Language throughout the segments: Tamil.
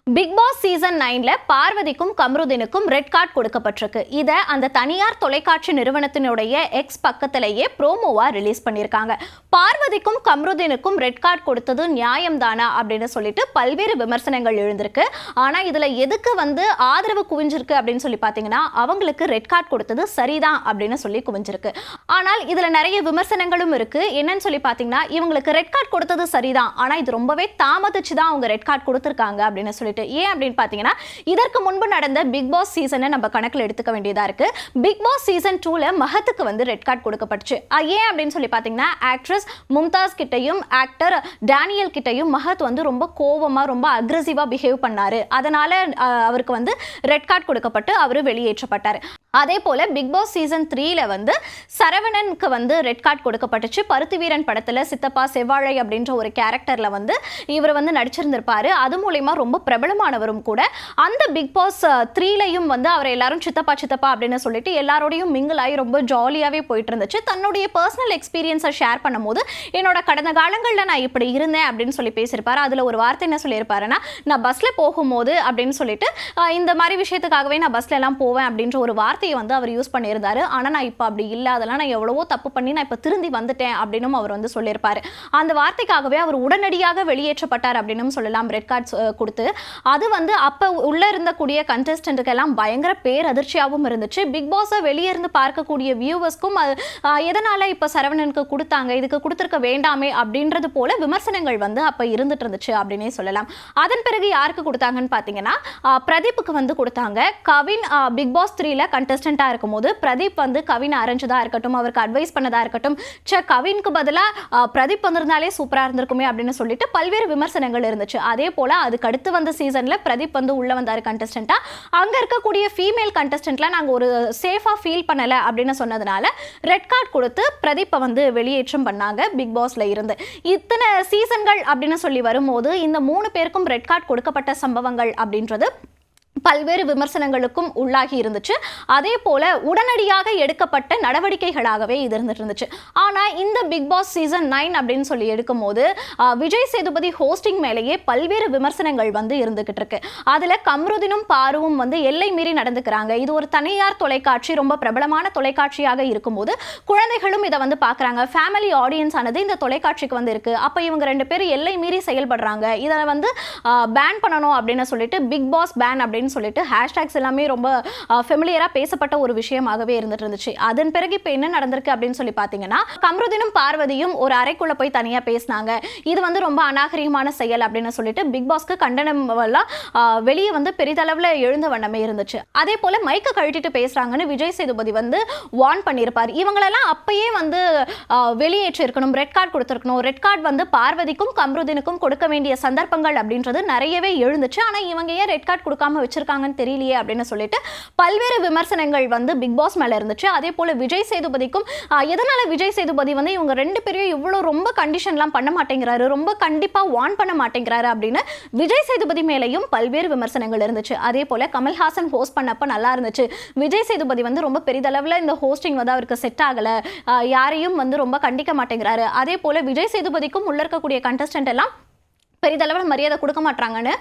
பிக் பாஸ் சீசன் 9ல பார்வதிக்கும் கம்ருதீனுக்கும் ரெட் கார்டு கொடுக்கப்பட்டிருக்கு. இதை அந்த தனியார் தொலைக்காட்சி நிறுவனத்தினுடைய எக்ஸ் பக்கத்திலேயே ப்ரோமோவா ரிலீஸ் பண்ணியிருக்காங்க. பார்வதிக்கும் கம்ருதீனுக்கும் ரெட் கார்டு கொடுத்தது நியாயம் தானா அப்படின்னு சொல்லிட்டு பல்வேறு விமர்சனங்கள் எழுந்திருக்கு. ஆனா இதுல எதுக்கு ஆதரவு குவிஞ்சிருக்கு அப்படின்னு சொல்லி பாத்தீங்கன்னா, அவங்களுக்கு ரெட் கார்டு கொடுத்தது சரிதான் அப்படின்னு சொல்லி குவிஞ்சிருக்கு. ஆனால் இதுல நிறைய விமர்சனங்களும் இருக்கு. என்னன்னு சொல்லி பாத்தீங்கன்னா, இவங்களுக்கு ரெட் கார்டு கொடுத்தது சரிதான், ஆனா இது ரொம்பவே தாமதிச்சுதான் அவங்க ரெட் கார்டு கொடுத்திருக்காங்க அப்படின்னு சொல்லி. ஏன் அப்படின்னு பாத்தீங்கன்னா, இதற்கு முன்பு நடந்த பிக் பாஸ் சீசனை நம்ம கணக்கில் எடுத்துக்க வேண்டியதா இருக்கு. பிக் பாஸ் சீசன் 2ல மஹத்துக்கு ரெட் கார்டு கொடுக்கப்பட்டுச்சு. ஏன் அப்படின்னு சொல்லி பாத்தீங்கன்னா, ஆக்ட்ரஸ் மும்தாஸ் கிட்டையும் ஆக்டர் டேனியல் கிட்டையும் மஹத் ரொம்ப கோவமா ரொம்ப அக்ரெசிவா பிஹேவ் பண்ணாரு. அதனால அவருக்கு ரெட் கார்டு கொடுக்கப்பட்டு அவரு வெளியேற்றப்பட்டார். அதே போல பிக் பாஸ் சீசன் 3ல சரவணனுக்கு ரெட் கார்டு கொடுக்கப்பட்டுச்சு. பருத்தி வீரன் படத்துல சித்தப்பா செவ்வாழை அப்படின்ற ஒரு கேரக்டர்ல இவர் நடிச்சிருந்திருப்பாரு. அது மூலமா ரொம்ப பிரபலமானவரும் கூட. அந்த பிக் பாஸ் 3லையும் அவரை எல்லாரும் சித்தப்பா சித்தப்பா அப்படின்னு சொல்லிட்டு எல்லாரோடையும் மிங்கிள் ஆகி ரொம்ப ஜாலியாவே போயிட்டு இருந்துச்சு. தன்னுடைய பர்சனல் எக்ஸ்பீரியன்ஸை ஷேர் பண்ணும்போது, என்னோட கடந்த காலங்களில் நான் இப்படி இருந்தேன் அப்படின்னு சொல்லி பேசியிருப்பாரு. அதுல ஒரு வார்த்தை என்ன சொல்லியிருப்பாருன்னா, நான் பஸ்ல போகும்போது அப்படின்னு சொல்லிட்டு இந்த மாதிரி விஷயத்துக்காகவே நான் பஸ்ல எல்லாம் போவேன் அப்படின்ற ஒரு வார்த்தை அவர் யூஸ் பண்ணியிருந்தாரு. ஆனா நான் இப்ப அப்படி இல்ல, அதெல்லாம் நான் எவ்வளவோ தப்பு பண்ணி நான் இப்ப திருந்தி வந்துட்டேன் அப்படின்னு அவர் சொல்லியிருப்பாரு. அந்த வார்த்தைக்காகவே அவர் உடனடியாக வெளியேற்றப்பட்டார் அப்படின்னு சொல்லலாம் ரெட் கார்ட்ஸ் கொடுத்து. அது அப்ப உள்ள இருந்தக்கூடிய கண்டெஸ்டன்ட்டுக்கு எல்லாம் பயங்கர பேரதிர்ச்சியாகவும் இருந்துச்சு. பிக் பாஸை வெளியே இருந்து பார்க்கக்கூடிய வியூவர்ஸ்க்கும் எதனால இப்ப சரவணனுக்கு கொடுத்தாங்க, இதுக்கு கொடுத்திருக்க வேண்டாமே அப்படின்றது போல விமர்சனங்கள் அப்ப இருந்துட்டு இருந்துச்சு அப்படின்னே சொல்லலாம். அதன் பிறகு யாருக்கு கொடுத்தாங்கன்னு பாத்தீங்கன்னா, பிரதீப்புக்கு கொடுத்தாங்க. கவின் பிக் பாஸ் 3ல கண்டெஸ்டண்டா இருக்கும்போது பிரதீப் கவின் அரைஞ்சதா இருக்கட்டும், அவருக்கு அட்வைஸ் பண்ணதா இருக்கட்டும், கவினுக்கு பதிலா பிரதீப் வந்திருந்தாலே சூப்பரா இருந்திருக்குமே அப்படின்னு சொல்லிட்டு பல்வேறு விமர்சனங்கள் இருந்துச்சு. அதே போல அதுக்கு அடுத்து வந்த சீசன்ல பிரதீப் உள்ள வந்தாரு கண்டெஸ்டண்டா. அங்க இருக்கக்கூடிய ஃபீமேல் கண்டெஸ்டன்ட்ல நாங்க ஒரு சேஃபா ஃபீல் பண்ணல அப்படின்னு சொன்னதுனால ரெட் கார்டு கொடுத்து பிரதீப்பை வெளியேற்றம் பண்ணாங்க பிக் பாஸ்ல இருந்து. இத்தனை சீசன்கள் அப்படின்னு சொல்லி வரும்போது இந்த 3 பேருக்கும் ரெட் கார்டு கொடுக்கப்பட்ட சம்பவங்கள் அப்படின்றது பல்வேறு விமர்சனங்களுக்கும் உள்ளாகி இருந்துச்சு. அதே போல உடனடியாக எடுக்கப்பட்ட நடவடிக்கைகளாகவே இது இருந்துச்சு. ஆனா இந்த பிக் பாஸ் சீசன் 9 அப்படின்னு சொல்லி எடுக்கும் போது விஜய் சேதுபதி ஹோஸ்டிங் மேலேயே பல்வேறு விமர்சனங்கள் இருந்துகிட்டு இருக்கு. அதுல கம்ருதீனும் பாருவும் எல்லை மீறி நடந்துக்கிறாங்க. இது ஒரு தனியார் தொலைக்காட்சி, ரொம்ப பிரபலமான தொலைக்காட்சியாக இருக்கும்போது குழந்தைகளும் இதை பாக்குறாங்க. ஃபேமிலி ஆடியன்ஸ் ஆனது இந்த தொலைக்காட்சிக்கு இருக்கு. அப்ப இவங்க 2 பேரும் எல்லை மீறி செயல்படுறாங்க. இதை பேன் பண்ணணும் அப்படின்னு சொல்லிட்டு பிக் பாஸ் பேன் அப்படின்னு சொல்லிட்டு ஹேஷ்டேக்ஸ் எல்லாமே ரொம்ப ஃபெமிலியரா பேசப்பட்ட ஒரு விஷயமாகவே இருந்துச்சு. அதன் பிறகு இப்ப என்ன நடந்திருக்கு அப்படின்னு சொல்லி பாத்தீங்கன்னா, கம்ருதீனும் பார்வதியும் ஒரு அறைக்குள்ள போய் தனியா பேசினாங்க. இது ரொம்ப அநாகரிகமான செயல் அப்படின்னு சொல்லிட்டு பிக் பாஸ்க்கு கண்டனம் எல்லாம் வெளியே பெரிதளவுல எழுந்த வண்ணமே இருந்துச்சு. அதே போல மைக்க கழட்டிட்டு பேசுறாங்கன்னு விஜய் சேதுபதி வார்ன் பண்ணியிருப்பார். இவங்களெல்லாம் அப்பயே வெளியேற்றி இருக்கணும், ரெட் கார்டு கொடுத்திருக்கணும். ரெட் கார்டு பார்வதிக்கும் கம்ருதீனுக்கும் கொடுக்க வேண்டிய சந்தர்ப்பங்கள் அப்படின்றது நிறையவே எழுந்துச்சு. ஆனா இவங்க ஏன் ரெட் கார்டு கொடுக்காம வச்சிருக்காங்கன்னு தெரியலையே அப்படின்னு சொல்லிட்டு பல்வேறு விமர்சனங்கள் பிக் பாஸ் மேல இருந்துச்சு. அதே போல விஜய் சேதுபதிக்கும் எதனால விஜய் சேதுபதி இவங்க 2 பேரையும் இவ்வளவு ரொம்ப கண்டிஷன்லாம் பண்ண மாட்டேங்கிறாரு, ரொம்ப கண்டிப்பா வார்ன் பண்ண மாட்டேங்கிறாரு அப்படின்னு விஜய் சேதுபதி மேலையும் பல்வேறு விமர்சனங்கள் இருந்துச்சு. அதே போல கமல்ஹாசன் ஹோஸ்ட் பண்ணப்ப நல்லா இருந்துச்சு. விஜய் சேதுபதி ரொம்ப பெரிதளவுல இந்த ஹோஸ்டிங் அவருக்கு செட் ஆகல, யாரையும் ரொம்ப கண்டிக்க மாட்டேங்கிறாரு. அதே போல விஜய் சேதுபதிக்கும் உள்ள இருக்கக்கூடிய கண்டஸ்டன்ட் எல்லாம் பெரிதளவில் மரியாதை கொடுக்க மாட்டாங்கன்னு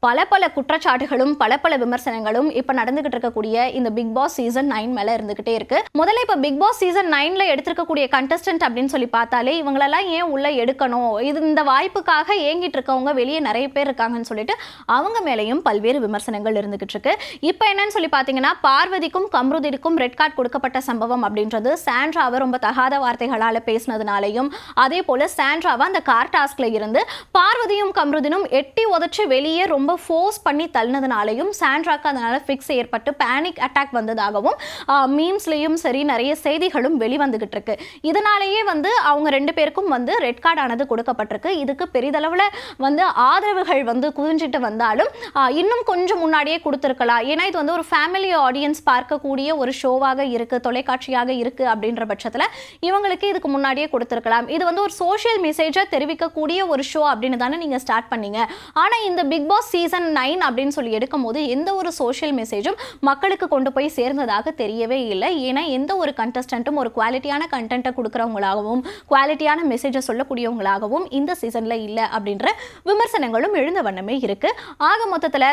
பல குற்றச்சாட்டுகளும் பல விமர்சனங்களும் இப்ப நடந்துகிட்டு இருக்கக்கூடிய இந்த பிக் பாஸ் சீசன் 9 மேல இருந்துகிட்டே இருக்கு. முதல்ல இப்ப பிக் பாஸ் சீசன் 9ல எடுத்திருக்கக்கூடிய கண்டஸ்டன்ட் அப்படின்னு சொல்லி பார்த்தாலே இவங்களெல்லாம் ஏன் உள்ள எடுக்கணும், இது இந்த வாய்ப்புக்காக ஏங்கிட்டு இருக்கவங்க வெளியே நிறைய பேர் இருக்காங்கன்னு சொல்லிட்டு அவங்க மேலேயும் பல்வேறு விமர்சனங்கள் இருந்துகிட்டு இருக்கு. இப்ப என்னன்னு சொல்லி பாத்தீங்கன்னா, பார்வதிக்கும் கம்ருதீனுக்கும் ரெட் கார்டு கொடுக்கப்பட்ட சம்பவம் அப்படின்றது சாண்ட்ராவை ரொம்ப தகாத வார்த்தைகளால பேசினதுனாலையும், அதே போல சாண்ட்ராவை அந்த கார் டாஸ்க்ல இருந்து பார்வதியும் கம்ருதீனும் எட்டி உதச்சு வெளியே ரொம்ப ஃபோர்ஸ் பண்ணி தள்ளினதுனாலையும் சாண்ட்ராக்கு அதனால ஃபிக்ஸ் ஏற்பட்டு பேனிக் அட்டாக் வந்ததாகவும் மீம்ஸ்லயும் சரி நிறைய செய்திகளும் வெளிவந்துகிட்டு இருக்கு. இதனாலேயே அவங்க 2 பேருக்கும் ரெட் கார்டு ஆனது கொடுக்கப்பட்டிருக்கு. இதுக்கு பெரிதளவுல ஆதரவுகள் குவிஞ்சிட்டு வந்தாலும் இன்னும் கொஞ்சம் முன்னாடியே கொடுத்திருக்கலாம். ஏன்னா இது ஒரு ஃபேமிலி ஆடியன்ஸ் பார்க்கக்கூடிய ஒரு ஷோவாக இருக்கு, தொலைக்காட்சியாக இருக்கு அப்படின்ற பட்சத்துல இவங்களுக்கு இதுக்கு முன்னாடியே கொடுத்திருக்கலாம். இது ஒரு சோஷியல் மெசேஜை தெரிவிக்கக்கூடிய ஒரு ஷோ அப்படின்னு தானே நீங்க ஸ்டார்ட் பண்ணீங்க. ஆனால் இந்த பிக் பாஸ் சீசன் 9 அப்படின்னு சொல்லி எடுக்கும் போது எந்த ஒரு சோஷியல் மெசேஜும் மக்களுக்கு கொண்டு போய் சேர்ந்ததாக தெரியவே இல்லை. ஏன்னா எந்த ஒரு கண்டஸ்டன்ட்டும் ஒரு குவாலிட்டியான கண்டென்ட்டை கொடுக்குறவங்களாகவும் குவாலிட்டியான மெசேஜை சொல்லக்கூடியவங்களாகவும் இந்த சீசனில் இல்லை அப்படின்ற விமர்சனங்களும் எழுந்த வண்ணமே இருக்கு. ஆக மொத்தத்தில்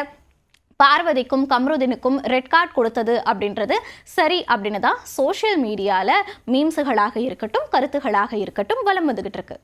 பார்வதிக்கும் கம்ருதீனுக்கும் ரெட் கார்டு கொடுத்தது அப்படின்றது சரி அப்படின்னு தான் சோஷியல் மீடியாவில் மீம்ஸுகளாக இருக்கட்டும், கருத்துகளாக இருக்கட்டும் வலம் வந்துகிட்டு இருக்கு.